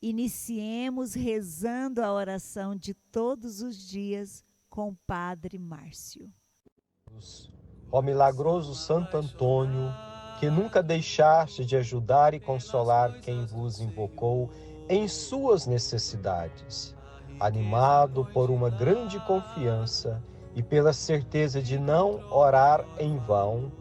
Iniciemos rezando a oração de todos os dias com o Padre Márcio. Ó milagroso Santo Antônio, que nunca deixaste de ajudar e consolar quem vos invocou em suas necessidades, animado por uma grande confiança e pela certeza de não orar em vão,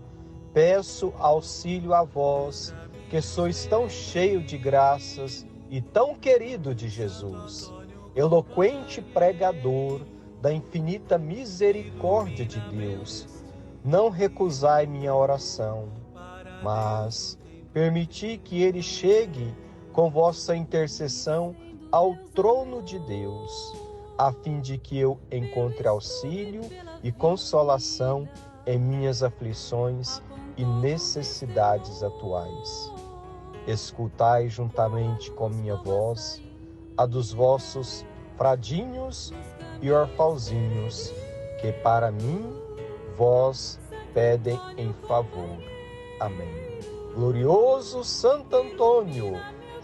peço auxílio a vós, que sois tão cheio de graças e tão querido de Jesus, eloquente pregador da infinita misericórdia de Deus. Não recusai minha oração, mas permiti que ele chegue com vossa intercessão ao trono de Deus, a fim de que eu encontre auxílio e consolação em minhas aflições e necessidades atuais. Escutai juntamente com minha voz a dos vossos fradinhos e orfãozinhos, que para mim vós pedem em favor. Amém. Glorioso Santo Antônio,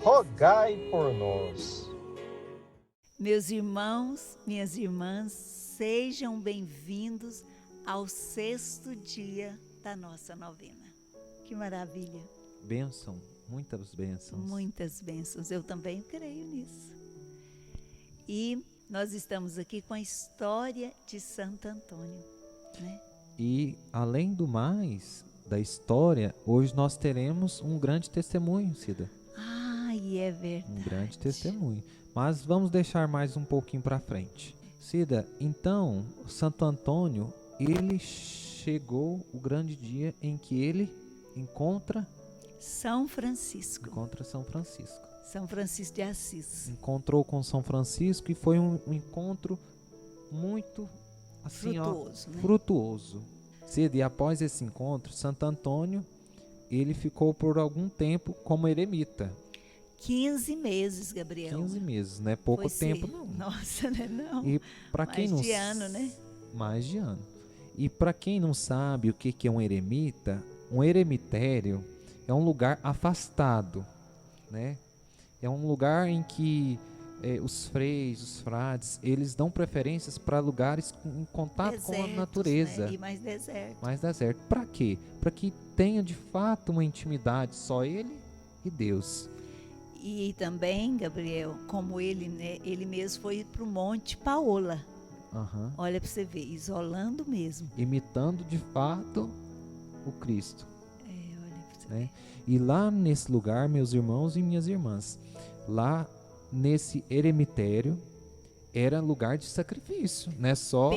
rogai por nós. Meus irmãos, minhas irmãs, sejam bem-vindos ao 6º dia da nossa novena. Que maravilha! Bênção, muitas bênçãos. Muitas bênçãos, eu também creio nisso. E nós estamos aqui com a história de Santo Antônio, né? E, além do mais, da história, hoje nós teremos um grande testemunho, Cida. E é verdade. Um grande testemunho. Mas vamos deixar mais um pouquinho para frente. Cida, então, Santo Antônio, ele chegou o grande dia em que ele encontra São Francisco. São Francisco de Assis. Encontrou com São Francisco e foi um encontro muito assim, frutuoso. Cida, e após esse encontro, Santo Antônio, ele ficou por algum tempo como eremita. 15 meses, Gabriel. 15 meses, não é pouco tempo, não. Nossa, né? Não. E para quem mais de ano, né? Mais de ano. E para quem não sabe o que é um eremita, um eremitério é um lugar afastado, né? É um lugar em que os freis, os frades, eles dão preferências para lugares em contato com a natureza. Né? E mais deserto. Mais deserto. Para quê? Para que tenha de fato uma intimidade, só ele e Deus. E também, Gabriel, como ele, né, ele mesmo foi para o Monte Paola. Uhum. Olha para você ver, isolando mesmo. Imitando de fato o Cristo. Olha para você né? ver. E lá nesse lugar, meus irmãos e minhas irmãs, lá nesse eremitério, era lugar de sacrifício, não é só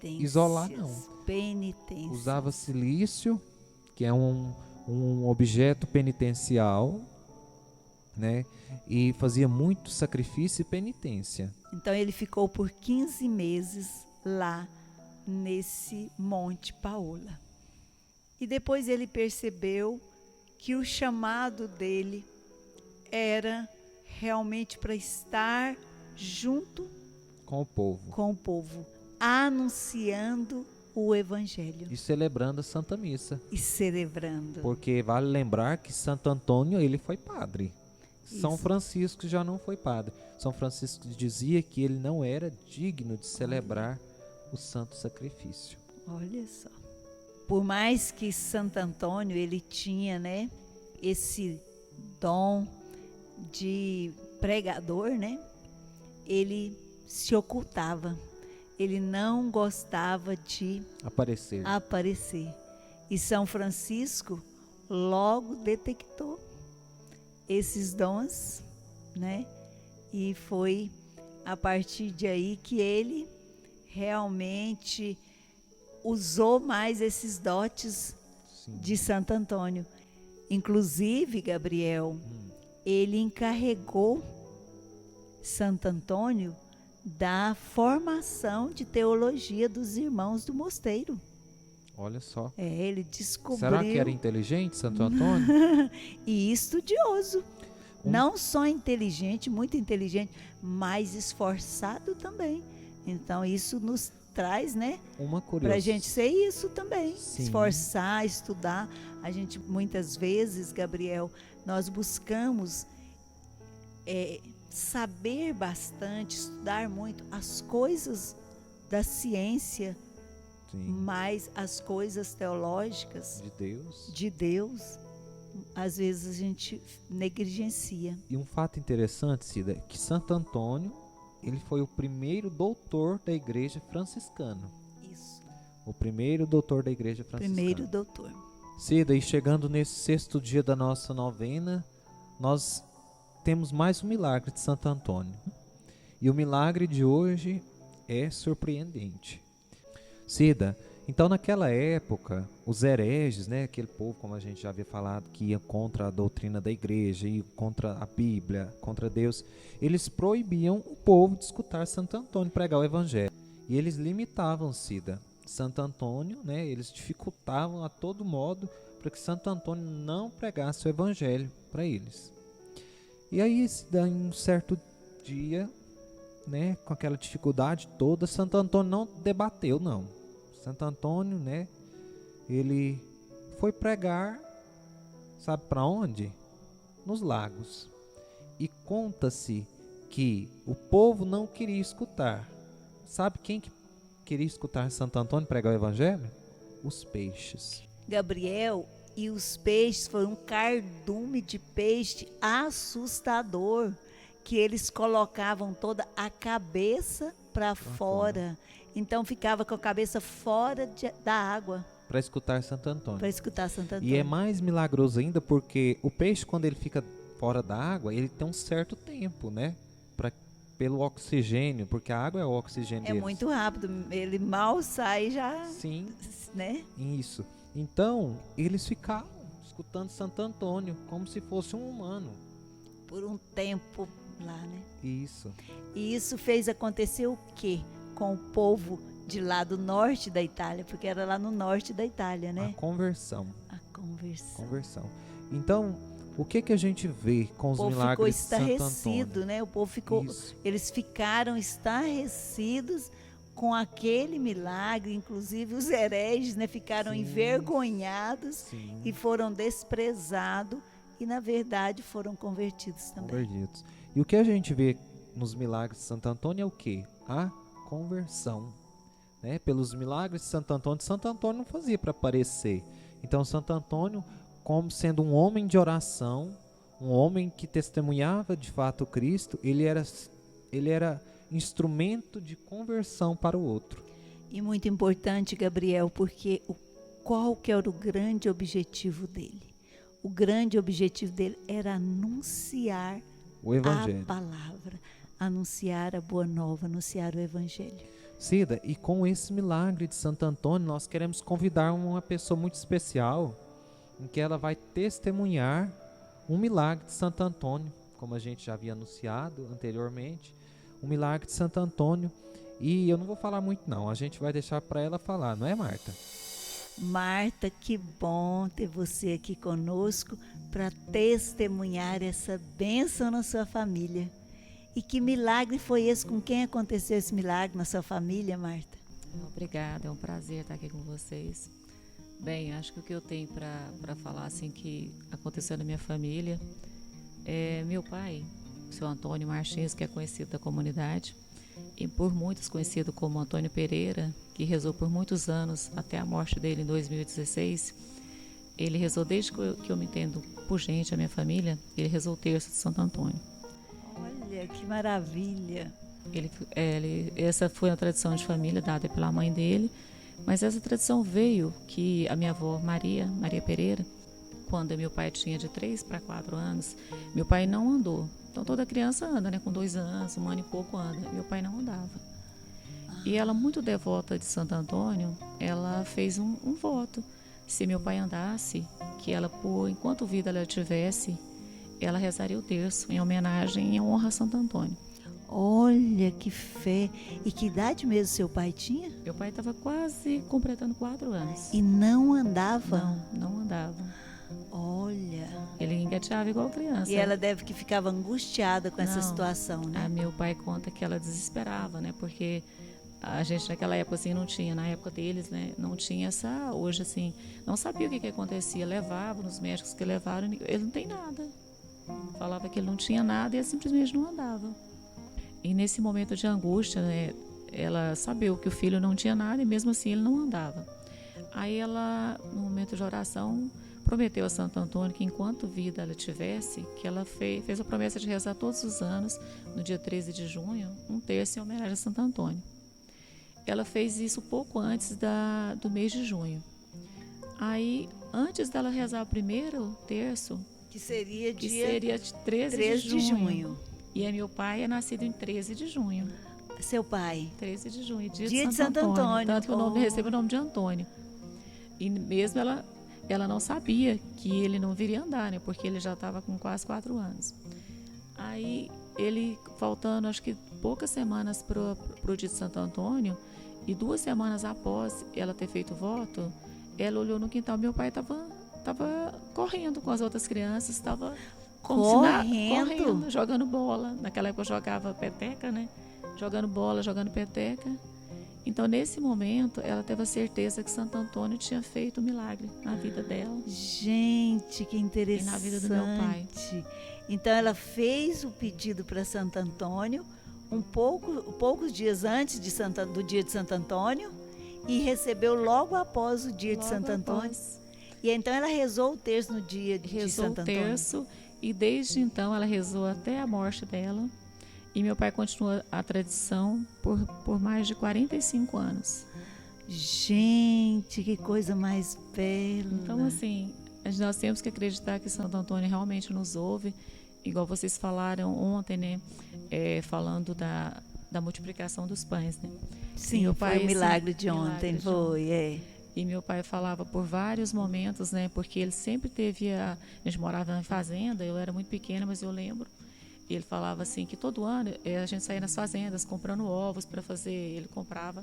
isolar, não. Penitências. Usava silício, que é um objeto penitencial, né? E fazia muito sacrifício e penitência. Então ele ficou por 15 meses lá nesse Monte Paola. E depois ele percebeu que o chamado dele era realmente para estar junto com o povo, anunciando o Evangelho. E celebrando a Santa Missa. Porque vale lembrar que Santo Antônio, ele foi padre. São Francisco já não foi padre. São Francisco dizia que ele não era digno de celebrar o santo sacrifício. Olha só. Por mais que Santo Antônio, ele tinha, né, esse dom de pregador, né? Ele se ocultava. Ele não gostava de aparecer. E São Francisco logo detectou esses dons, né? E foi a partir de aí que ele realmente usou mais esses dotes de Santo Antônio. Inclusive, Gabriel, ele encarregou Santo Antônio da formação de teologia dos irmãos do mosteiro. Olha só. Ele descobriu. Será que era inteligente, Santo Antônio? E estudioso. Não só inteligente, muito inteligente, mas esforçado também. Então isso nos traz, né? Uma curiosidade. Para a gente ser isso também. Sim. Esforçar, estudar. A gente muitas vezes, Gabriel, nós buscamos saber bastante, estudar muito as coisas da ciência, Sim. mas as coisas teológicas De Deus. de Deus, às vezes a gente negligencia. E um fato interessante, Cida, é que Santo Antônio, ele foi o primeiro doutor da igreja franciscana. Isso, O primeiro doutor da igreja franciscana. primeiro doutor. Cida, e chegando nesse 6º dia da nossa novena, nós temos mais um milagre de Santo Antônio. E o milagre de hoje é surpreendente. Cida, então naquela época, os hereges, né, aquele povo, como a gente já havia falado, que ia contra a doutrina da igreja, ia contra a Bíblia, contra Deus, eles proibiam o povo de escutar Santo Antônio pregar o evangelho. E eles limitavam, Cida, Santo Antônio, né, eles dificultavam a todo modo para que Santo Antônio não pregasse o evangelho para eles. E aí, Cida, em um certo dia, né, com aquela dificuldade toda, Santo Antônio não debateu, não. Santo Antônio, né, ele foi pregar, sabe para onde? Nos lagos. E conta-se que o povo não queria escutar. Sabe quem que queria escutar Santo Antônio pregar o evangelho? Os peixes. Gabriel, e os peixes, foi um cardume de peixe assustador, que eles colocavam toda a cabeça para fora. Então ficava com a cabeça fora da água Para escutar Santo Antônio. para escutar Santo Antônio. E é mais milagroso ainda porque o peixe, quando ele fica fora da água, ele tem um certo tempo, né? Pelo oxigênio, porque a água é o oxigênio É deles. muito rápido, ele mal sai já, Sim, né? isso. Então, eles ficavam escutando Santo Antônio como se fosse um humano. Por um tempo lá, né? Isso. E isso fez acontecer o quê? Com o povo de lá do norte da Itália, porque era lá no norte da Itália, A né? conversão. A conversão. Então, o que a gente vê com O os povo ficou milagres de Santo estarrecido, Antônio? né? O povo ficou, Isso. eles ficaram estarrecidos com aquele milagre, inclusive os hereges, né? Ficaram Sim. envergonhados Sim. e foram desprezados e na verdade foram convertidos também. Convertidos. E o que a gente vê nos milagres de Santo Antônio é o quê? A conversão. Né? Pelos milagres de Santo Antônio não fazia para aparecer. Então Santo Antônio, como sendo um homem de oração, um homem que testemunhava de fato Cristo, ele era instrumento de conversão para o outro. E muito importante, Gabriel, porque qual que era o grande objetivo dele? O grande objetivo dele era anunciar O Evangelho. a palavra, anunciar a boa nova, anunciar o Evangelho. Cida, e com esse milagre de Santo Antônio, nós queremos convidar uma pessoa muito especial, em que ela vai testemunhar um milagre de Santo Antônio, como a gente já havia anunciado anteriormente, um milagre de Santo Antônio. E eu não vou falar muito não, a gente vai deixar para ela falar, não é, Marta? Marta, que bom ter você aqui conosco para testemunhar essa bênção na sua família. E que milagre foi esse? Com quem aconteceu esse milagre na sua família, Marta? Obrigada, é um prazer estar aqui com vocês. Bem, acho que o que eu tenho para falar assim que aconteceu na minha família é meu pai, o seu Antônio Martins, que é conhecido da comunidade e por muitos conhecido como Antônio Pereira, que rezou por muitos anos até a morte dele em 2016. Ele rezou desde que eu me entendo por gente, a minha família, ele rezou o terço de Santo Antônio. Olha, que maravilha! Essa foi uma tradição de família dada pela mãe dele, mas essa tradição veio que a minha avó Maria Pereira, quando meu pai tinha de 3 para 4 anos, meu pai não andou. Então toda criança anda, né? Com 2 anos, 1 ano e pouco anda. Meu pai não andava. E ela, muito devota de Santo Antônio, ela fez um voto. Se meu pai andasse, que ela, por enquanto vida ela tivesse, ela rezaria o terço em homenagem e honra a Santo Antônio. Olha que fé! E que idade mesmo seu pai tinha? Meu pai estava quase completando 4 anos. E não andava? Não andava. Olha! Ele engateava igual criança. E ela deve que ficava angustiada com essa situação, né? Meu pai conta que ela desesperava, né? Porque a gente naquela época assim não tinha, na época deles, né? Não tinha essa, hoje assim, não sabia o que acontecia. Levava nos médicos que levaram, ele não tem nada. Falava que ele não tinha nada e ele simplesmente não andava. E nesse momento de angústia, né, ela sabia que o filho não tinha nada e mesmo assim ele não andava. Aí ela, no momento de oração, prometeu a Santo Antônio que enquanto vida ela tivesse, que ela fez a promessa de rezar todos os anos, no dia 13 de junho, um terço em homenagem a Santo Antônio. Ela fez isso pouco antes do mês de junho. Aí, antes dela rezar o primeiro terço, Que seria que dia seria 13 13 de junho. E meu pai é nascido em 13 de junho. Seu pai. 13 de junho, dia Dia de Santo Antônio. Tanto que o nome Oh. recebe o nome de Antônio. E mesmo ela não sabia que ele não viria andar, né? Porque ele já estava com quase 4 anos. Aí ele, faltando acho que poucas semanas pro dia de Santo Antônio, e 2 semanas após ela ter feito o voto, ela olhou no quintal, meu pai estava correndo com as outras crianças, estava correndo, jogando bola. Naquela época eu jogava peteca, né? Jogando bola, jogando peteca. Então, nesse momento, ela teve a certeza que Santo Antônio tinha feito um milagre na vida dela. Gente, que interessante. E na vida do meu pai. Então, ela fez o pedido para Santo Antônio poucos dias antes do dia de Santo Antônio e recebeu logo após o dia de Santo Antônio. E então ela rezou o terço no dia de Santo Antônio. Rezou o terço e desde então ela rezou até a morte dela. E meu pai continua a tradição por mais de 45 anos. Gente, que coisa mais bela. Então, assim, nós temos que acreditar que Santo Antônio realmente nos ouve, igual vocês falaram ontem, né? Falando da multiplicação dos pães, né? Sim, meu pai, foi o milagre de ontem, foi. E meu pai falava por vários momentos, né? Porque ele sempre teve a gente morava em fazenda, eu era muito pequena, mas eu lembro. E ele falava assim que todo ano a gente saía nas fazendas comprando ovos para fazer, ele comprava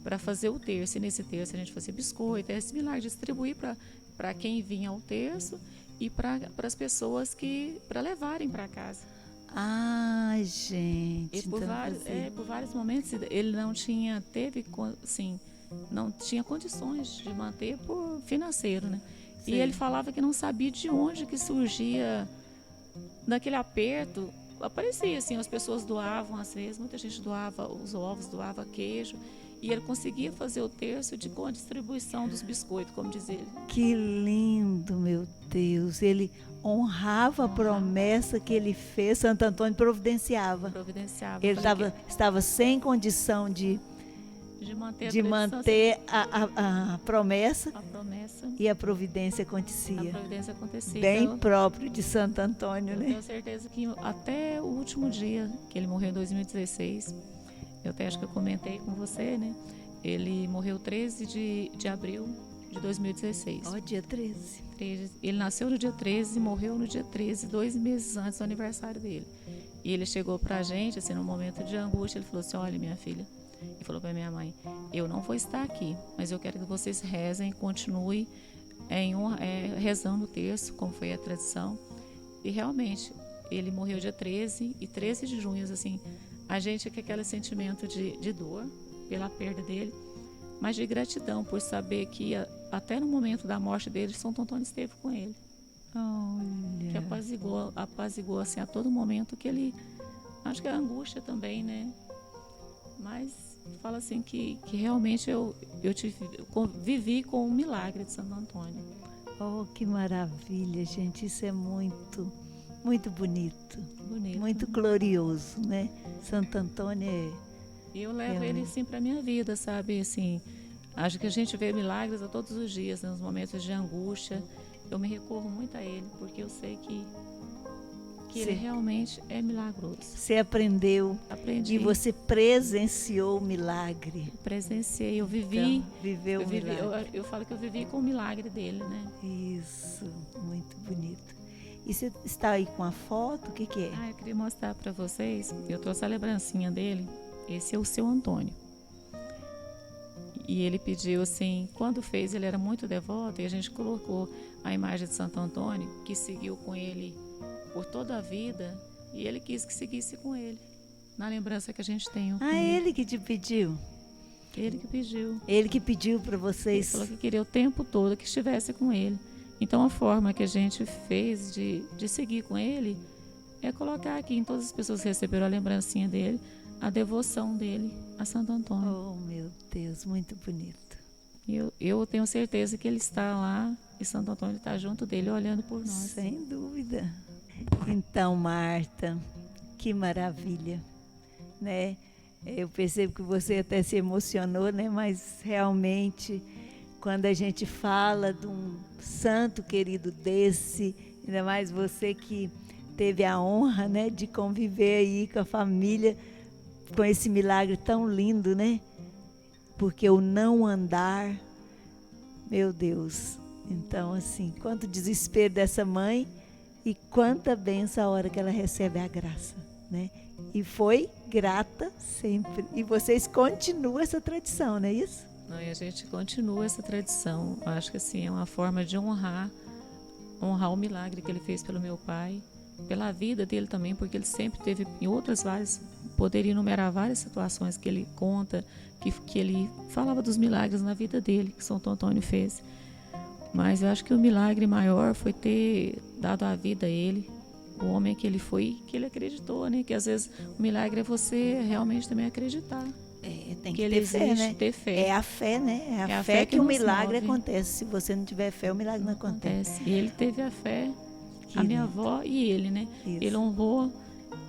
para fazer o terço. E nesse terço a gente fazia biscoito, esse milagre de distribuir para quem vinha ao terço e para as pessoas para levarem para casa. Ai, gente. E por vários momentos ele não tinha não tinha condições de manter por financeiro, né? Sim. E ele falava que não sabia de onde que surgia daquele aperto. Aparecia assim, as pessoas doavam às vezes, muita gente doava os ovos, doava queijo, e ele conseguia fazer o terço com a distribuição dos biscoitos, como diz ele. Que lindo, meu Deus. Ele honrava a promessa que ele fez, Santo Antônio providenciava. Ele estava sem condição de manter a promessa. E a providência acontecia. Bem então, próprio de Santo Antônio, né? Eu tenho certeza que até o último dia, que ele morreu em 2016, eu até acho que eu comentei com você, né? Ele morreu 13 de abril de 2016. Dia 13. Ele nasceu no dia 13 e morreu no dia 13, 2 meses antes do aniversário dele. E ele chegou pra gente, assim, num momento de angústia, ele falou assim, olha, minha filha, e falou para minha mãe, eu não vou estar aqui, mas eu quero que vocês rezem, continuem rezando o terço, como foi a tradição. E realmente, ele morreu dia 13 e 13 de junho, assim, a gente com aquele sentimento de dor pela perda dele, mas de gratidão por saber que até no momento da morte dele, Santo Antônio esteve com ele. Olha. Que apaziguou assim, a todo momento que ele, acho que a angústia também, né? Mas fala assim que realmente eu vivi com o milagre de Santo Antônio. Oh, que maravilha, gente. Isso é muito, muito bonito. Muito glorioso, né? Santo Antônio eu levo ele assim para minha vida, sabe? Assim, acho que a gente vê milagres a todos os dias, né? Nos momentos de angústia. Eu me recorro muito a ele, porque eu sei que ele realmente é milagroso. Você aprendeu. Aprendi. E você presenciou o milagre. Presenciei, eu vivi. Então, viveu o milagre. Eu falo que eu vivi com o milagre dele, né? Isso, muito bonito. E você está aí com a foto? O que é? Eu queria mostrar para vocês. Eu trouxe a lembrancinha dele. Esse é o seu Antônio. E ele pediu assim, quando fez, ele era muito devoto, e a gente colocou a imagem de Santo Antônio, que seguiu com ele por toda a vida, e ele quis que seguisse com ele, na lembrança que a gente tem. Ele que te pediu? Ele que pediu. Ele que pediu para vocês? Ele falou que queria o tempo todo que estivesse com ele. Então a forma que a gente fez de seguir com ele é colocar aqui em todas as pessoas que receberam a lembrancinha dele, a devoção dele a Santo Antônio. Oh, meu Deus, muito bonito. Eu tenho certeza que ele está lá e Santo Antônio está junto dele olhando por nós. Sem dúvida. Então, Marta, que maravilha, né? Eu percebo que você até se emocionou, né? Mas realmente, quando a gente fala de um santo querido desse, ainda mais você que teve a honra, né, de conviver aí com a família, com esse milagre tão lindo, né? Porque o não andar, meu Deus. Então, assim, quanto desespero dessa mãe e quanta bênção a hora que ela recebe a graça, né? E foi grata sempre. E vocês continuam essa tradição, não é isso? Não, e a gente continua essa tradição. Eu acho que assim, é uma forma de honrar o milagre que ele fez pelo meu pai, pela vida dele também, porque ele sempre teve em outras várias, poderia enumerar várias situações que ele conta, que ele falava dos milagres na vida dele, que Santo Antônio fez. Mas eu acho que o milagre maior foi ter dado a vida a ele, o homem que ele foi, que ele acreditou, né? Que às vezes o milagre é você realmente também acreditar. Tem que ele ter fé, existe, né? ter fé. É a fé, né? É a fé que o milagre acontece. Se você não tiver fé, o milagre não acontece. E ele teve a fé, Que a minha lindo. avó e ele, né? Isso. Ele honrou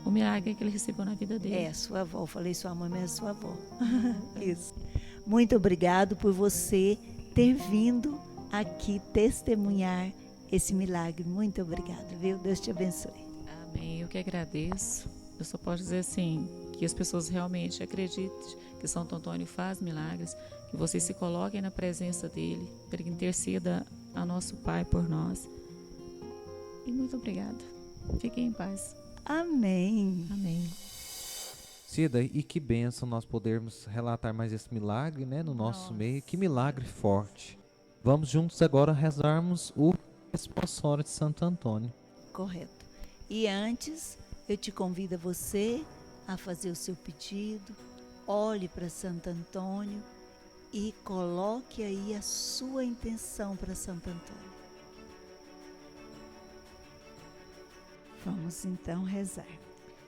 o milagre que ele recebeu na vida dele. É, sua avó. Eu falei sua mãe, mas é sua avó. Isso. Muito obrigado por você ter vindo aqui testemunhar esse milagre. Muito obrigada, viu? Deus te abençoe. Amém. Eu que agradeço. Eu só posso dizer assim, que as pessoas realmente acreditem que Santo Antônio faz milagres, que vocês se coloquem na presença dele, para que interceda a nosso Pai por nós. E muito obrigada. Fiquem em paz. Amém. Amém. Cida, e que bênção nós podermos relatar mais esse milagre, né, no nosso meio. Que milagre forte. Vamos juntos agora rezarmos o responsório de Santo Antônio. Correto. E antes, eu te convido a você a fazer o seu pedido. Olhe para Santo Antônio e coloque aí a sua intenção para Santo Antônio. Vamos então rezar.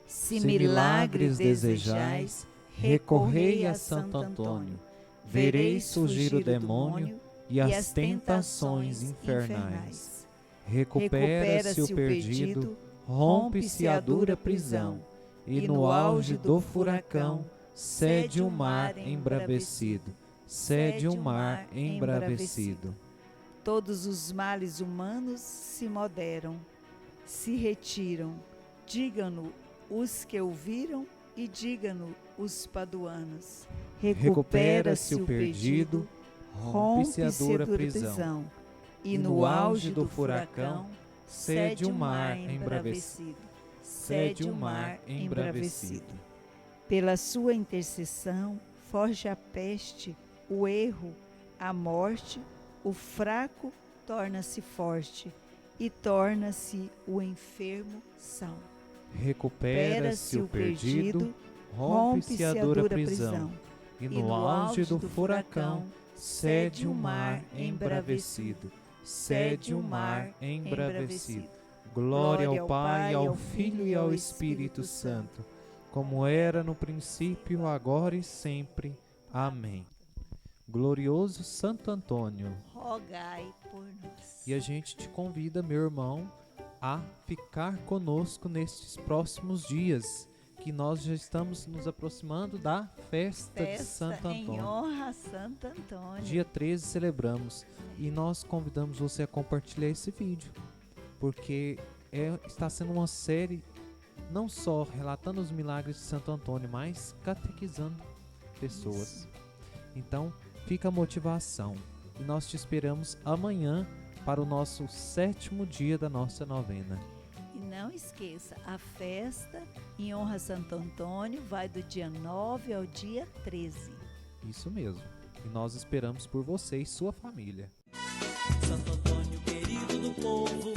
Se milagres desejais, recorrei a Santo Antônio. Vereis surgir o demônio e as tentações infernais. Recupera-se o perdido, rompe-se a dura prisão, e no auge do furacão cede o mar embravecido, cede o mar embravecido. Todos os males humanos se moderam, se retiram, digam-no os que ouviram e digam-no os paduanos. Recupera-se o perdido, rompe-se a dura prisão, e no auge do furacão cede o mar embravecido, cede o mar embravecido. Pela sua intercessão, foge a peste, o erro, a morte, o fraco torna-se forte e torna-se o enfermo são. Recupera-se o perdido, rompe-se a dura prisão, e no auge do furacão cede o mar embravecido, cede o mar embravecido. Glória ao Pai, ao Filho e ao Espírito Santo, como era no princípio, agora e sempre. Amém. Glorioso Santo Antônio, Rogai por nós. e a gente te convida, meu irmão, a ficar conosco nestes próximos dias, que nós já estamos nos aproximando da festa de Santo em Antônio. honra a Santo Antônio. Dia 13 celebramos e nós convidamos você a compartilhar esse vídeo, porque está sendo uma série não só relatando os milagres de Santo Antônio, mas catequizando pessoas. Então, fica a motivação e nós te esperamos amanhã para o nosso 7º dia da nossa novena. E não esqueça, a festa em honra a Santo Antônio vai do dia 9 ao dia 13. Isso mesmo. E nós esperamos por você e sua família. Santo Antônio, querido do povo,